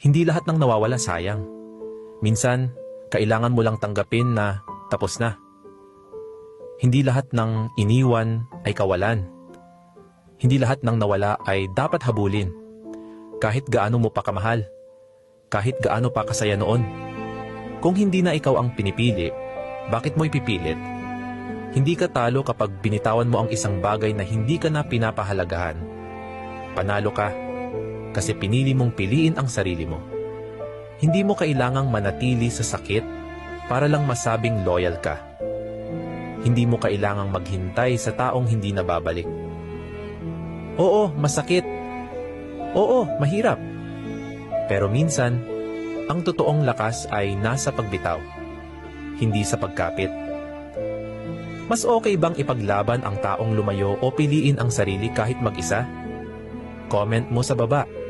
Hindi lahat ng nawawala sayang. Minsan, kailangan mo lang tanggapin na tapos na. Hindi lahat ng iniwan ay kawalan. Hindi lahat ng nawala ay dapat habulin. Kahit gaano mo pa kamahal. Kahit gaano pa kasaya noon. Kung hindi na ikaw ang pinipili, bakit mo ipipilit? Hindi ka talo kapag binitawan mo ang isang bagay na hindi ka na pinapahalagahan. Panalo ka kasi pinili mong piliin ang sarili mo. Hindi mo kailangang manatili sa sakit para lang masabing loyal ka. Hindi mo kailangang maghintay sa taong hindi nababalik. Oo, masakit. Oo, mahirap. Pero minsan, ang totoong lakas ay nasa pagbitaw, hindi sa pagkapit. Mas okay bang ipaglaban ang taong lumayo o piliin ang sarili kahit mag-isa? Comment mo sa baba.